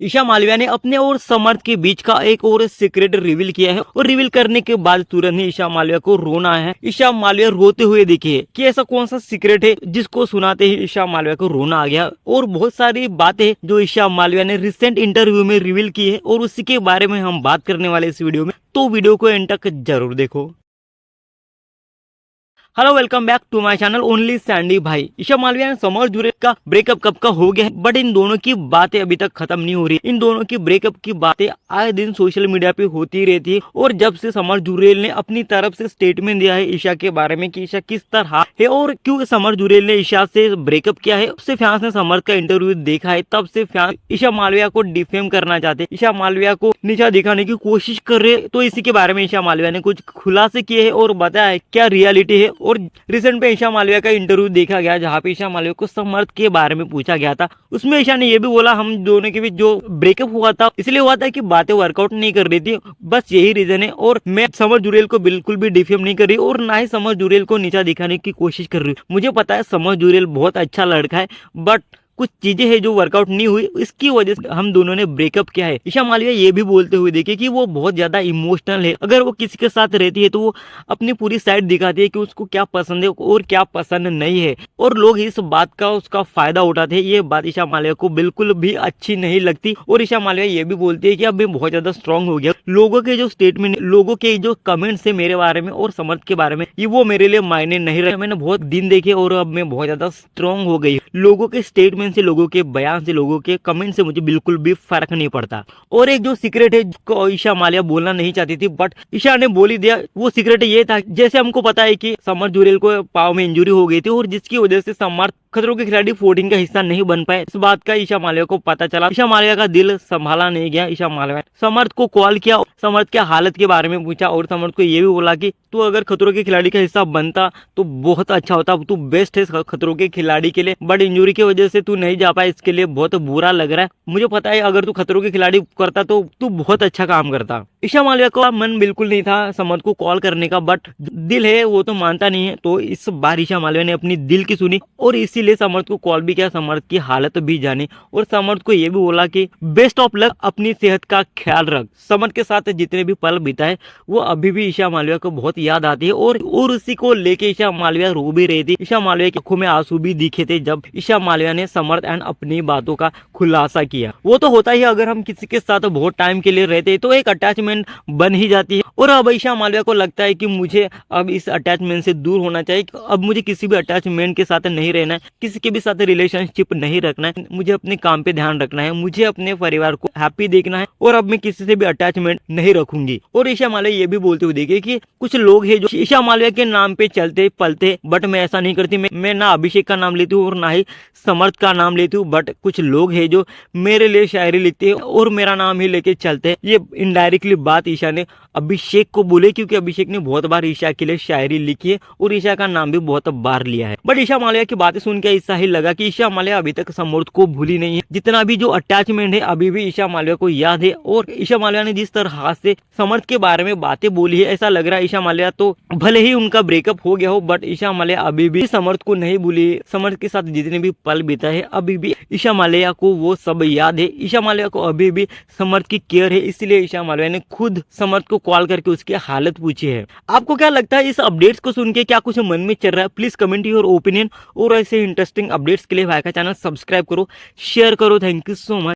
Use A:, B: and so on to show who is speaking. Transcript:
A: ईशा मालविया ने अपने और समर्थ के बीच का एक और सीक्रेट रिवील किया है और रिवील करने के बाद तुरंत ही ईशा मालविया को रोना आया है। ईशा मालविया रोते हुए दिखी है कि ऐसा कौन सा सीक्रेट है जिसको सुनाते ही ईशा मालविया को रोना आ गया। और बहुत सारी बातें जो ईशा मालविया ने रिसेंट इंटरव्यू में रिवील की है और उसी के बारे में हम बात करने वाले इस वीडियो में, तो वीडियो को एंड तक जरूर देखो। Hello, welcome back to my channel only Sandy भाई। ईशा मालविया ने समर जुरेल का ब्रेकअप कब का हो गया है, बट इन दोनों की बातें अभी तक खत्म नहीं हो रही। इन दोनों की ब्रेकअप की बातें आए दिन सोशल मीडिया पे होती रहती है। और जब से समर जुरेल ने अपनी तरफ से स्टेटमेंट दिया है ईशा के बारे में कि ईशा किस तरह है और क्यों समर जुरेल ने ईशा से ब्रेकअप किया है, उससे फैंस ने समर का इंटरव्यू देखा है। तब से फैंस ईशा मालविया को डिफेम करना चाहते, ईशा मालविया को नीचा दिखाने की कोशिश कर रहे। तो इसी के बारे में ईशा मालविया ने कुछ खुलासे किए हैं और बताया है क्या रियलिटी है। और रिसेंट पे ईशा मालविया का इंटरव्यू देखा गया जहाँ पे ईशा मालविया को समर्थ के बारे में पूछा गया था। उसमें ईशा ने ये भी बोला हम दोनों के बीच जो ब्रेकअप हुआ था इसलिए हुआ था कि बातें वर्कआउट नहीं कर रही थी, बस यही रीजन है। और मैं समर जुरेल को बिल्कुल भी डिफेम नहीं कर रही और ना ही समर जुरेल को नीचा दिखाने की कोशिश कर रही हूँ। मुझे पता है समर जुरेल बहुत अच्छा लड़का है, बट कुछ चीजें हैं जो वर्कआउट नहीं हुई, इसकी वजह से हम दोनों ने ब्रेकअप किया है। ईशा मालविया ये भी बोलते हुए देखिए कि वो बहुत ज्यादा इमोशनल है। अगर वो किसी के साथ रहती है तो वो अपनी पूरी साइड दिखाती है कि उसको क्या पसंद है और क्या पसंद नहीं है, और लोग इस बात का उसका फायदा उठाते हैं। ये बात ईशा मालविया को बिल्कुल भी अच्छी नहीं लगती। और ईशा मालविया ये भी बोलती है कि अब मैं बहुत ज्यादा स्ट्रांग हो गया। लोगों के जो स्टेटमेंट, लोगों के जो कमेंट्स है मेरे बारे में और समर्थ के बारे में, ये वो मेरे लिए मायने नहीं रहे। मैंने बहुत दिन देखे और अब मैं बहुत ज्यादा स्ट्रांग हो गई। लोगों के स्टेटमेंट से, लोगों के बयान से, लोगों के कमेंट से मुझे बिल्कुल भी फर्क नहीं पड़ता। और एक जो सीक्रेट है जिसको ईशा मालविया बोलना नहीं चाहती थी बट ईशा ने बोल ही दिया, वो सीक्रेट ये था जैसे हमको पता है कि समर जुरेल को पाँव में इंजरी हो गई थी और जिसकी वजह से समर खतरों के खिलाड़ी 14 का हिस्सा नहीं बन पाए। इस बात का ईशा मालविया को पता चला। ईशा मालविया का दिल संभाला नहीं गया। ईशा मालविया समर्थ को कॉल किया, समर्थ के हालत के बारे में पूछा और समर्थ को ये भी बोला कि तू अगर खतरों के खिलाड़ी का हिस्सा बनता तो बहुत अच्छा होता, तू बेस्ट है खतरों के खिलाड़ी के लिए, बट इंजरी की वजह से तू नहीं जा पाया, इसके लिए बहुत बुरा लग रहा है। मुझे पता है अगर तू खतरों के खिलाड़ी करता तो तू बहुत अच्छा काम करता। ईशा मालविया का मन बिल्कुल नहीं था समर्थ को कॉल करने का, बट दिल है वो तो मानता नहीं है। तो इस बार ईशा मालविया ने अपनी दिल की सुनी और इसीलिए समर्थ को कॉल भी किया, समर्थ की हालत भी जानी और समर्थ को ये भी बोला कि बेस्ट ऑफ लक, अपनी सेहत का ख्याल रख। समर्थ के साथ जितने भी पल बिताए वो अभी भी ईशा मालविया को बहुत याद आती है और उसी को लेके ईशा मालविया रो भी रही थी। ईशा मालविया की आंखों में आंसू भी दिखे थे जब ईशा मालविया ने समर्थ एंड अपनी बातों का खुलासा किया। वो तो होता ही, अगर हम किसी के साथ बहुत टाइम के लिए रहते हैं तो एक अटैचमेंट बन ही जाती है। और अब ईशा मालविया को लगता है कि मुझे अब इस अटैचमेंट से दूर होना चाहिए। अब मुझे किसी भी अटैचमेंट के साथ नहीं रहना है, किसी के भी साथ रिलेशनशिप नहीं रखना है, मुझे अपने काम पे ध्यान रखना है, मुझे अपने परिवार को हैप्पी देखना है और अब मैं किसी से भी अटैचमेंट नहीं रखूंगी। और ईशा मालविया ये भी बोलते हुए देखिए कि कुछ लोग हैं जो ईशा मालविया के नाम पे चलते पलते, बट मैं ऐसा नहीं करती। मैं ना अभिषेक का नाम लेती हूँ और ना ही समर्थ का नाम लेती हूँ, बट कुछ लोग हैं जो मेरे लिए शायरी लिखते हैं और मेरा नाम ही लेके चलते हैं। ये इनडायरेक्टली बात ईशा ने अभिषेक को बोले क्योंकि अभिषेक ने बहुत बार ईशा के लिए शायरी लिखी है और ईशा का नाम भी बहुत बार लिया है। बट ईशा मालविया की बातें सुन के ऐसा ही लगा कि ईशा मालविया अभी तक समर्थ को भूली नहीं है। जितना भी जो अटैचमेंट है अभी भी ईशा मालविया को याद है। और ईशा मालविया ने जिस तरह से समर्थ के बारे में बातें बोली है, ऐसा लग रहा है ईशा मालविया तो भले ही उनका ब्रेकअप हो गया हो बट ईशा मालविया अभी भी समर्थ को नहीं भूली। समर्थ के साथ जितने भी पल बीता है अभी भी ईशा मालविया को वो सब याद है। ईशा मालविया को अभी भी समर्थ की केयर है, इसलिए ईशा मालविया ने खुद समर्थ को कॉल करके उसकी हालत पूछी है। आपको क्या लगता है इस अपडेट्स को सुन के, क्या कुछ मन में चल रहा है? प्लीज कमेंट योर ओपिनियन और ऐसे इंटरेस्टिंग अपडेट्स के लिए भाई का चैनल सब्सक्राइब करो, शेयर करो। Thank you so much.